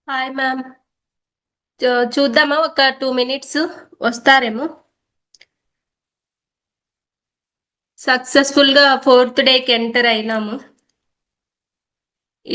Hi ma'am. చూద్దామా, ఒక 2 minutes వస్తారేమో. సక్సెస్ఫుల్ గా 4th డేకి ఎంటర్ అయినాము.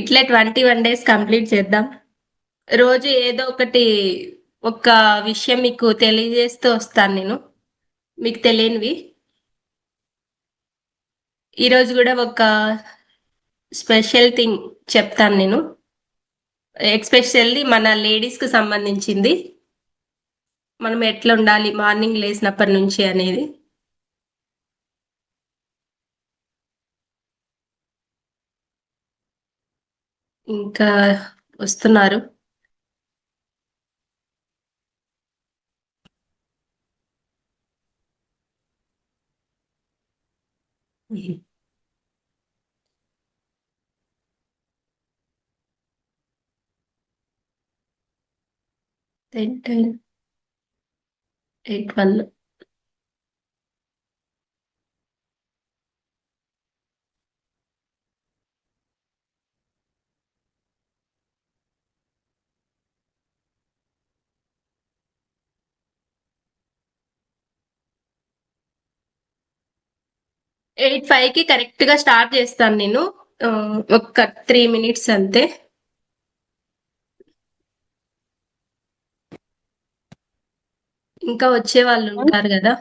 ఇట్లే 21 days కంప్లీట్ చేద్దాం. రోజు ఏదో ఒకటి, ఒక విషయం మీకు తెలియజేస్తూ వస్తాను నేను, మీకు తెలియనివి. ఈరోజు కూడా ఒక స్పెషల్ థింగ్ చెప్తాను నేను, ఎక్స్పెషల్లీ మన లేడీస్ కి సంబంధించింది. మనం ఎట్లా ఉండాలి మార్నింగ్ లేచినప్పటి నుంచి అనేది. ఇంకా వస్తున్నారు. Ten ten 8 1. 8 5కి కరెక్ట్ గా స్టార్ట్ చేస్తాను నేను. ఆ, ఒక 3 minutes అంతే. ఇంకా వచ్చే వాళ్ళు ఉంటారు కదా.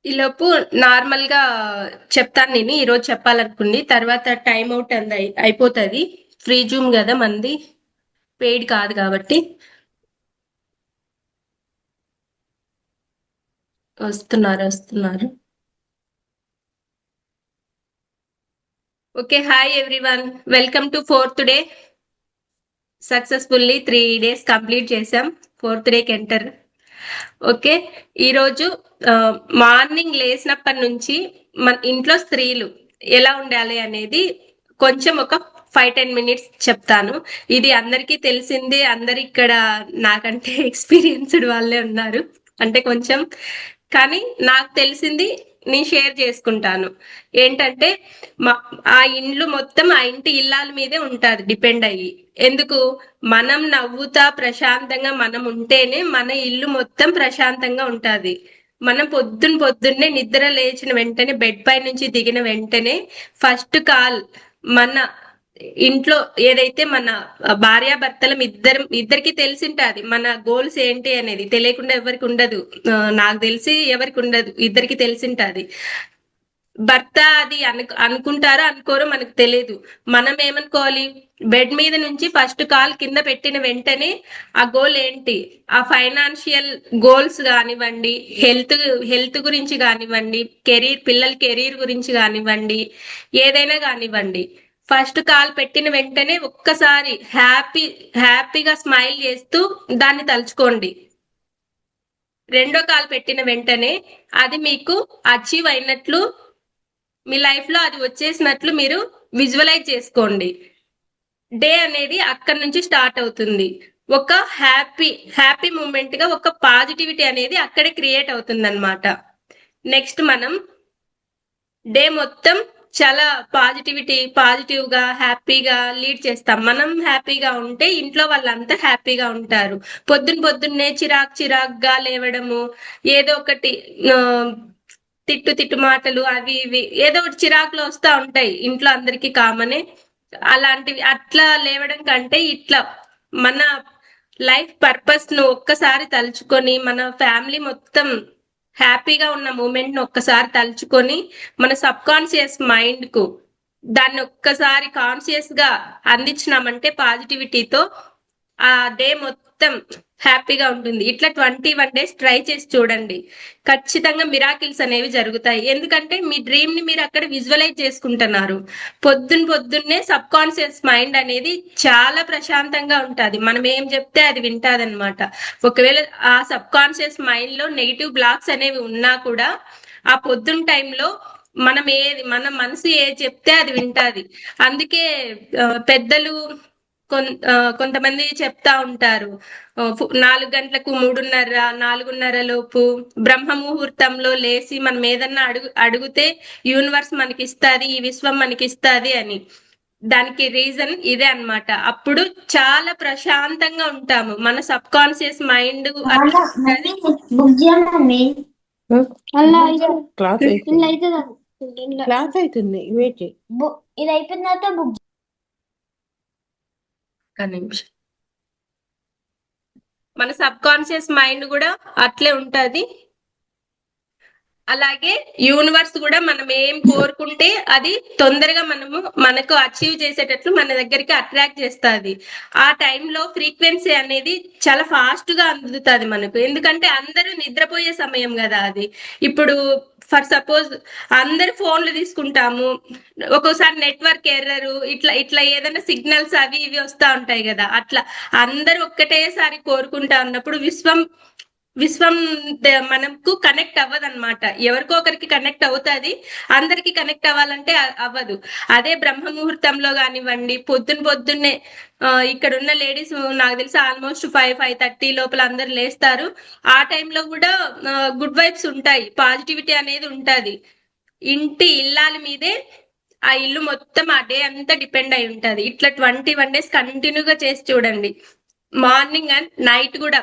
ఈలోపు నార్మల్ గా చెప్తాను నేను ఈరోజు చెప్పాలనుకుంది, తర్వాత టైం అవుట్ అంది అయిపోతుంది. ఫ్రీ జూమ్ కదా మంది, పెయిడ్ కాదు కాబట్టి. వస్తున్నారు. Okay, hi everyone, welcome to 4th day. Successfully 3 days complete చేసాం. 4th డేకి ఎంటర్. ఓకే, ఈరోజు మార్నింగ్ లేచినప్పటి నుంచి మన ఇంట్లో స్త్రీలు ఎలా ఉండాలి అనేది కొంచెం ఒక 5 10 minutes చెప్తాను. ఇది అందరికీ తెలిసింది, అందరు ఇక్కడ నాకంటే ఎక్స్పీరియన్స్డ్ వాళ్ళే ఉన్నారు, అంటే కొంచెం. కానీ నాకు తెలిసింది నేను షేర్ చేసుకుంటాను. ఏంటంటే మా ఆ ఇండ్లు మొత్తం ఆ ఇంటి ఇల్లాల మీదే ఉంటాది డిపెండ్ అయ్యి. ఎందుకు? మనం నవ్వుతా ప్రశాంతంగా మనం ఉంటేనే మన ఇల్లు మొత్తం ప్రశాంతంగా ఉంటాది. మనం పొద్దున్నే నిద్ర లేచిన వెంటనే, బెడ్ పై నుంచి దిగిన వెంటనే ఫస్ట్ కాల్ మన ఇంట్లో ఏదైతే మన భార్యాభర్తలం ఇద్దరికి తెలిసింటాది మన గోల్స్ ఏంటి అనేది. తెలియకుండా ఎవరికి ఉండదు. నాకు తెలిసి ఎవరికి ఉండదు, ఇద్దరికి తెలిసింటాది. భర్త అది అనుకుంటారో అనుకోరో మనకు తెలియదు. మనం ఏమనుకోవాలి? బెడ్ మీద నుంచి ఫస్ట్ కాల్ కింద పెట్టిన వెంటనే ఆ గోల్ ఏంటి, ఆ ఫైనాన్షియల్ గోల్స్ కానివ్వండి, హెల్త్ గురించి కానివ్వండి, పిల్లల కెరీర్ గురించి కానివ్వండి, ఏదైనా కానివ్వండి, ఫస్ట్ కాల్ పెట్టిన వెంటనే ఒక్కసారి హ్యాపీగా స్మైల్ చేస్తూ దాన్ని తలుచుకోండి. రెండో కాల్ పెట్టిన వెంటనే అది మీకు అచీవ్ అయినట్లు, మీ లైఫ్ లో అది వచ్చేసినట్లు మీరు విజువలైజ్ చేసుకోండి. డే అనేది అక్కడి నుంచి స్టార్ట్ అవుతుంది. ఒక హ్యాపీ మూమెంట్ గా ఒక పాజిటివిటీ అనేది అక్కడే క్రియేట్ అవుతుంది అనమాట. నెక్స్ట్ మనం డే మొత్తం చాలా పాజిటివ్ గా హ్యాపీగా లీడ్ చేస్తాం. మనం హ్యాపీగా ఉంటే ఇంట్లో వాళ్ళంతా హ్యాపీగా ఉంటారు. పొద్దున్నే చిరాగ్గా లేవడము, ఏదో ఒకటి ఆ, తిట్టు మాటలు అవి ఇవి ఏదో ఒకటి చిరాకులు వస్తా ఉంటాయి, ఇంట్లో అందరికీ కామనే. అలాంటివి అట్లా లేవడం కంటే ఇట్లా మన లైఫ్ పర్పస్ ను ఒక్కసారి తలుచుకొని, మన ఫ్యామిలీ మొత్తం హ్యాపీగా ఉన్న మూమెంట్ ను ఒక్కసారి తలుచుకొని, మన సబ్ కాన్షియస్ మైండ్ కు దాన్ని ఒక్కసారి కాన్షియస్ గా అందించినామంటే పాజిటివిటీతో, ఆ డే మొత్తం హ్యాపీగా ఉంటుంది. ఇట్లా 21 days ట్రై చేసి చూడండి. ఖచ్చితంగా మిరాకిల్స్ అనేవి జరుగుతాయి. ఎందుకంటే మీ డ్రీమ్ ని మీరు అక్కడ విజువలైజ్ చేసుకుంటున్నారు. పొద్దున్నే సబ్ కాన్షియస్ మైండ్ అనేది చాలా ప్రశాంతంగా ఉంటది. మనం ఏం చెప్తే అది వింటాది అనమాట. ఒకవేళ ఆ సబ్ కాన్షియస్ మైండ్ లో నెగిటివ్ బ్లాక్స్ అనేవి ఉన్నా కూడా, ఆ పొద్దున్న టైంలో మన మనసు ఏది చెప్తే అది వింటాది. అందుకే పెద్దలు కొంతమంది చెప్తా ఉంటారు 4 గంటలకు 3:30 4:30 లోపు బ్రహ్మ ముహూర్తంలో లేసి మనం ఏదన్నా అడిగితే యూనివర్స్ మనకిస్తాది, ఈ విశ్వం మనకిస్తాది అని. దానికి రీజన్ ఇదే అన్నమాట. అప్పుడు చాలా ప్రశాంతంగా ఉంటాము. మన సబ్ కాన్షియస్ మైండ్ అట్లా ఉంటది. బుక్ చేయమమ్మీ క్లాస్ అయిపోయింది. క్లాస్ అవుతుంది, వెయిట్ చేయి. ఇది అయిపోయిన తర్వాత బుక్. ఒక్క నిమిషం. మన సబ్ కాన్షియస్ మైండ్ కూడా అట్లే ఉంటది. అలాగే యూనివర్స్ కూడా మనం ఏం కోరుకుంటే అది తొందరగా మనకు అచీవ్ చేసేటట్లు మన దగ్గరికి అట్రాక్ట్ చేస్తుంది. ఆ టైంలో ఫ్రీక్వెన్సీ అనేది చాలా ఫాస్ట్ గా అందుతుంది మనకు. ఎందుకంటే అందరూ నిద్రపోయే సమయం కదా అది. ఇప్పుడు ఫర్ సపోజ్ అందరు ఫోన్లు తీసుకుంటాము, ఒక్కోసారి నెట్వర్క్ ఎర్రర్, ఇట్లా ఇట్లా ఏదైనా సిగ్నల్స్ అవి ఇవి వస్తా ఉంటాయి కదా. అట్లా అందరూ ఒక్కటేసారి కోరుకుంటా ఉన్నప్పుడు విశ్వం మనకు కనెక్ట్ అవ్వదన్నమాట. ఎవరికో ఒకరికి కనెక్ట్ అవుతుంది, అందరికి కనెక్ట్ అవ్వాలంటే అవ్వదు. అదే బ్రహ్మ ముహూర్తంలో కానివ్వండి, పొద్దున్నే ఇక్కడ ఉన్న లేడీస్ నాకు తెలిసి ఆల్మోస్ట్ 5:30 లోపల అందరు లేస్తారు. ఆ టైంలో కూడా గుడ్ వైబ్స్ ఉంటాయి, పాజిటివిటీ అనేది ఉంటది. ఇంటి ఇల్లాల మీదే ఆ ఇల్లు మొత్తం ఆ డే అంతా డిపెండ్ అయి ఉంటది. ఇట్లా 21 days కంటిన్యూగా చేసి చూడండి. మార్నింగ్ అండ్ నైట్ కూడా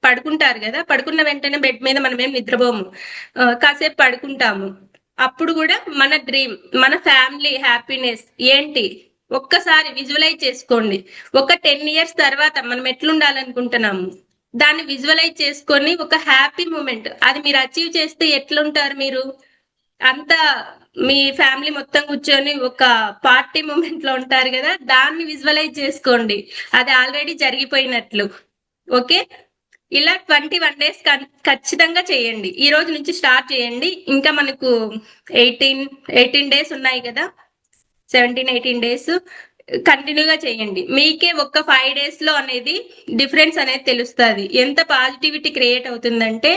పడుకుంటారు కదా, పడుకున్న వెంటనే బెడ్ మీద మనం ఏం నిద్రపోము, కాసేపు పడుకుంటాము. అప్పుడు కూడా మన డ్రీమ్, మన ఫ్యామిలీ హ్యాపీనెస్ ఏంటి ఒక్కసారి విజువలైజ్ చేసుకోండి. ఒక 10 years తర్వాత మనం ఎట్లుండాలనుకుంటున్నాము దాన్ని విజువలైజ్ చేసుకొని ఒక హ్యాపీ మూమెంట్ అది మీరు అచీవ్ చేస్తే ఎట్లుంటారు మీరు. అంతా మీ ఫ్యామిలీ మొత్తం కూర్చొని ఒక పార్టీ మూమెంట్ లో ఉంటారు కదా, దాన్ని విజువలైజ్ చేసుకోండి. అది ఆల్రెడీ జరిగిపోయినట్లు. ఓకే, ఇలా 21 days ఖచ్చితంగా చేయండి. ఈ రోజు నుంచి స్టార్ట్ చేయండి. ఇంకా మనకు 18 days ఉన్నాయి కదా, 17-18 days కంటిన్యూగా చేయండి. మీకే ఒక 5 days లో అనేది డిఫరెన్స్ అనేది తెలుస్తుంది. ఎంత పాజిటివిటీ క్రియేట్ అవుతుందంటే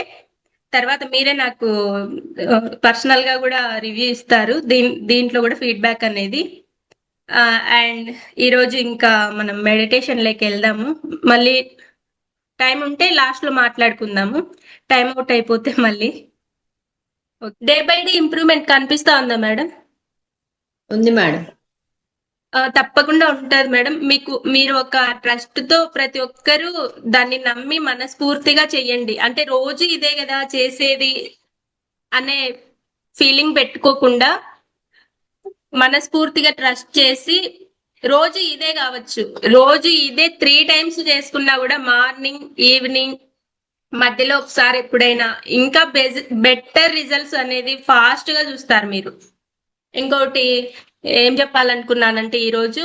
తర్వాత మీరే నాకు పర్సనల్ గా కూడా రివ్యూ ఇస్తారు. దీంట్లో కూడా ఫీడ్బ్యాక్ అనేది. అండ్ ఈరోజు ఇంకా మనం మెడిటేషన్ లేక వెళ్దాము. మళ్ళీ టైం ఉంటే లాస్ట్ లో మాట్లాడుకుందాము, టైం అవుట్ అయిపోతే మళ్ళీ. డే బై డే ఇంప్రూవ్మెంట్ కనిపిస్తా ఉందా మేడం? ఉంది మేడం. తప్పకుండా ఉంటది మేడం. మీరు ఒక ట్రస్ట్ తో ప్రతి ఒక్కరూ దాన్ని నమ్మి మనస్ఫూర్తిగా చెయ్యండి. అంటే రోజు ఇదే కదా చేసేది అనే ఫీలింగ్ పెట్టుకోకుండా మనస్ఫూర్తిగా ట్రస్ట్ చేసి రోజు ఇదే కావచ్చు, రోజు ఇదే 3 times చేసుకున్నా కూడా మార్నింగ్ ఈవినింగ్ మధ్యలో ఒకసారి ఎప్పుడైనా ఇంకా బెటర్ రిజల్ట్స్ అనేది ఫాస్ట్ గా చూస్తారు మీరు. ఇంకోటి ఏం చెప్పాలనుకున్నానంటే ఈరోజు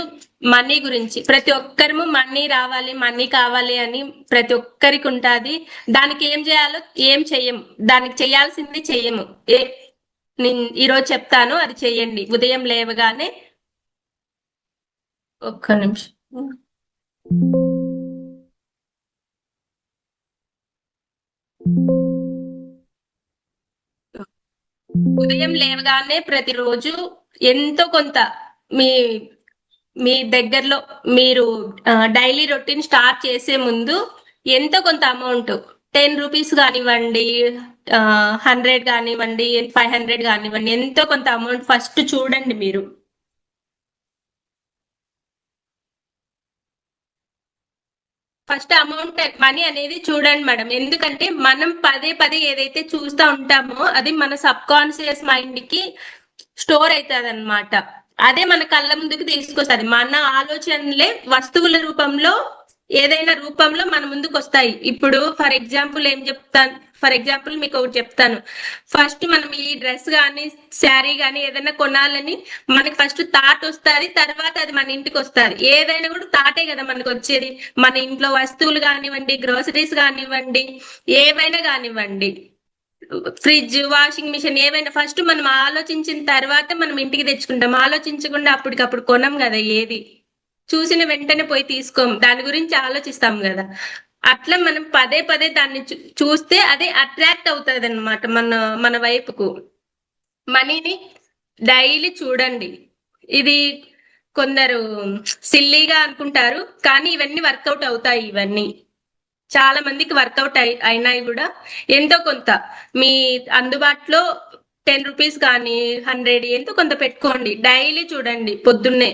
మనీ గురించి. ప్రతి ఒక్కరము మనీ రావాలి, మనీ కావాలి అని ప్రతి ఒక్కరికి ఉంటుంది. దానికి ఏం చేయాలో ఏం చెయ్యము, దానికి చేయాల్సింది చెయ్యము. నేను ఈరోజు చెప్తాను, అది చెయ్యండి. ఉదయం లేవగానే ఒక్క నిమిషం. ఉదయం లేవగానే ప్రతిరోజు ఎంతో కొంత మీ మీ దగ్గరలో మీరు డైలీ రొటీన్ స్టార్ట్ చేసే ముందు ఎంతో కొంత అమౌంట్ 10 rupees కానివ్వండి, 100 కానివ్వండి, 500 కానివ్వండి, ఎంతో కొంత అమౌంట్ ఫస్ట్ చూడండి. మీరు ఫస్ట్ అమౌంట్ మనీ అనేది చూడండి మేడం. ఎందుకంటే మనం పదే పదే ఏదైతే చూస్తూ ఉంటామో అది మన సబ్ కాన్షియస్ మైండ్ కి స్టోర్ అవుతుంది అనమాట. అదే మన కళ్ళ ముందుకు తీసుకొస్తుంది. మన ఆలోచనలే వస్తువుల రూపంలో ఏదైనా రూపంలో మన ముందుకు వస్తాయి. ఇప్పుడు ఫర్ ఎగ్జాంపుల్ మీకు ఒకటి చెప్తాను. ఫస్ట్ మనం ఈ డ్రెస్ కానీ శారీ కానీ ఏదైనా కొనాలని మనకి ఫస్ట్ థాట్ వస్తుంది, తర్వాత అది మన ఇంటికి వస్తుంది. ఏదైనా కూడా థాటే కదా మనకు వచ్చేది. మన ఇంట్లో వస్తువులు కానివ్వండి, గ్రోసరీస్ కానివ్వండి, ఏవైనా కానివ్వండి, ఫ్రిడ్జ్, వాషింగ్ మిషన్, ఏవైనా ఫస్ట్ మనం ఆలోచించిన తర్వాత మనం ఇంటికి తెచ్చుకుంటాం. ఆలోచించకుండా అప్పటికప్పుడు కొనం కదా, ఏది చూసిన వెంటనే పోయి తీసుకోం, దాని గురించి ఆలోచిస్తాం కదా. అట్లా మనం పదే పదే దాన్ని చూస్తే అదే అట్రాక్ట్ అవుతుంది అనమాట మన వైపుకు. మనీని డైలీ చూడండి. ఇది కొందరు సిల్లీగా అనుకుంటారు, కానీ ఇవన్నీ వర్కౌట్ అవుతాయి. ఇవన్నీ చాలా మందికి వర్కౌట్ అయినాయి కూడా. ఎంతో కొంత మీ అందుబాటులో 10 రూపీస్ కానీ 100 ఎంతో కొంత పెట్టుకోండి. డైలీ చూడండి పొద్దున్నే.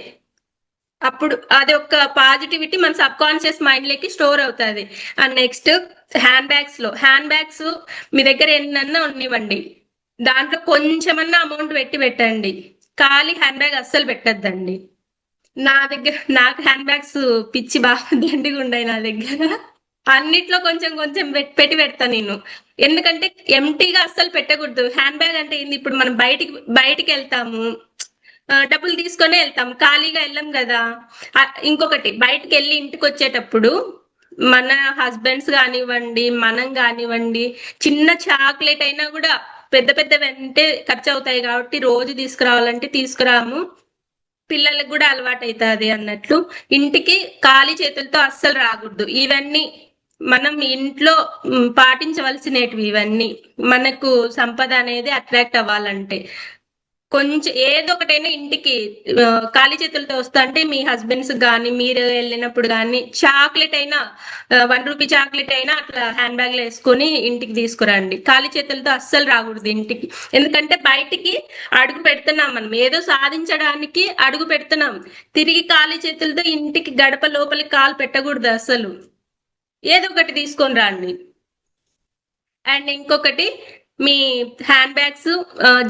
అప్పుడు అది ఒక పాజిటివిటీ మన సబ్ కాన్షియస్ మైండ్ లోకి స్టోర్ అవుతుంది. అండ్ నెక్స్ట్ హ్యాండ్ బ్యాగ్స్ మీ దగ్గర ఎన్నన్నా ఉన్నివ్వండి, దాంట్లో కొంచెమన్నా అమౌంట్ పెట్టండి. ఖాళీ హ్యాండ్ బ్యాగ్ అస్సలు పెట్టద్దండి. నాకు హ్యాండ్ బ్యాగ్స్ పిచ్చి బాగా దండిగా ఉన్నాయి నా దగ్గర. అన్నిట్లో కొంచెం కొంచెం పెట్టి పెడతా నేను. ఎందుకంటే ఎంటీగా అస్సలు పెట్టకూడదు. హ్యాండ్ బ్యాగ్ అంటే ఏంది, ఇప్పుడు మనం బయటికి వెళ్తాము, డబ్బులు తీసుకొని వెళ్తాం, ఖాళీగా వెళ్ళాం కదా. ఇంకొకటి, బయటికి వెళ్ళి ఇంటికి వచ్చేటప్పుడు మన హస్బెండ్స్ కానివ్వండి, మనం కానివ్వండి, చిన్న చాక్లెట్ అయినా కూడా పెద్ద వెంటే ఖర్చు అవుతాయి కాబట్టి రోజు తీసుకురావాలంటే తీసుకురాము. పిల్లలకు కూడా అలవాటు అవుతుంది అన్నట్లు. ఇంటికి ఖాళీ చేతులతో అస్సలు రాకూడదు. ఇవన్నీ మనం ఇంట్లో పాటించవలసినవి. ఇవన్నీ మనకు సంపద అనేది అట్రాక్ట్ అవ్వాలంటే కొంచెం ఏదో ఒకటైనా ఇంటికి ఖాళీ చేతులతో వస్తా అంటే మీ హస్బెండ్స్ కానీ మీరు వెళ్ళినప్పుడు కానీ చాక్లెట్ అయినా 1 రూపీ చాక్లెట్ అయినా అట్లా హ్యాండ్ బ్యాగ్ లో వేసుకొని ఇంటికి తీసుకురండి. ఖాళీ చేతులతో అస్సలు రాకూడదు ఇంటికి. ఎందుకంటే బయటికి అడుగు పెడుతున్నాం, మనం ఏదో సాధించడానికి అడుగు పెడుతున్నాం. తిరిగి ఖాళీ చేతులతో ఇంటికి గడప లోపలికి కాలు పెట్టకూడదు అస్సలు. ఏదో ఒకటి తీసుకొని రండి. అండ్ ఇంకొకటి, మీ హ్యాండ్ బ్యాగ్స్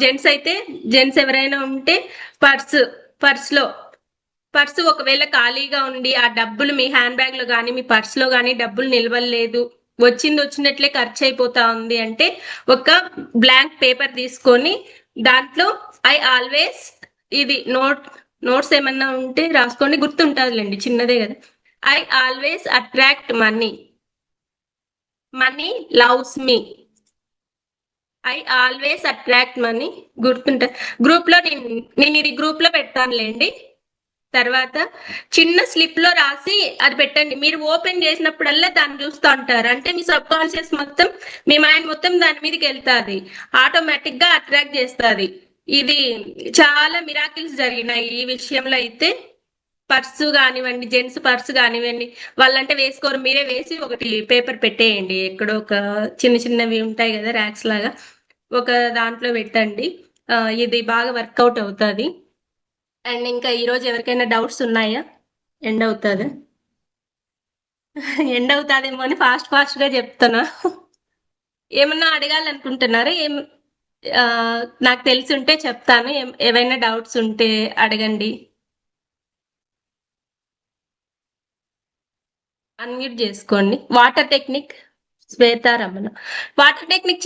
జెంట్స్ ఎవరైనా ఉంటే పర్సు ఒకవేళ ఖాళీగా ఉండి ఆ డబ్బులు మీ హ్యాండ్ బ్యాగ్ లో కానీ మీ పర్సులో కానీ డబ్బులు నిలవలేదు, వచ్చినట్లే ఖర్చు అయిపోతా ఉంది అంటే ఒక బ్లాంక్ పేపర్ తీసుకొని దాంట్లో ఐ ఆల్వేస్, ఇది నోట్స్ ఏమన్నా ఉంటే రాసుకొని, గుర్తుంటుందిలేండి, చిన్నదే కదా. I always attract money loves me. I always attract money గుర్తుంటా. గ్రూప్ లో నేను ఇది గ్రూప్ లో పెడతానులేండి. తర్వాత చిన్న స్లిప్ లో రాసి అది పెట్టండి. మీరు ఓపెన్ చేసినప్పుడల్లా దాన్ని చూస్తూ ఉంటారు అంటే మీ సబ్ కాన్షియస్ మొత్తం, మీ మైండ్ మొత్తం దాని మీదకి వెళ్తాది, ఆటోమేటిక్ గా అట్రాక్ట్ చేస్తుంది. ఇది చాలా మిరాకిల్స్ జరిగినాయి ఈ విషయంలో అయితే. పర్సు కానివ్వండి, జెంట్స్ పర్సు కానివ్వండి, వాళ్ళంటే వేసుకోరు, మీరే వేసి ఒకటి పేపర్ పెట్టేయండి. ఎక్కడో ఒక చిన్నవి ఉంటాయి కదా ర్యాక్స్ లాగా, ఒక దాంట్లో పెట్టండి. ఇది బాగా వర్కౌట్ అవుతుంది. అండ్ ఇంకా ఈరోజు ఎవరికైనా డౌట్స్ ఉన్నాయా? ఎండ్ అవుతుందా? ఎండ్ అవుతుందేమో అని ఫాస్ట్ గా చెప్తానా? ఏమన్నా అడగాలనుకుంటున్నారా? నాకు తెలిసి ఉంటే చెప్తాను. ఏవైనా డౌట్స్ ఉంటే అడగండి. అన్మ్యూట్ చేసుకోండి. Water technique Shwetaramana. Water technique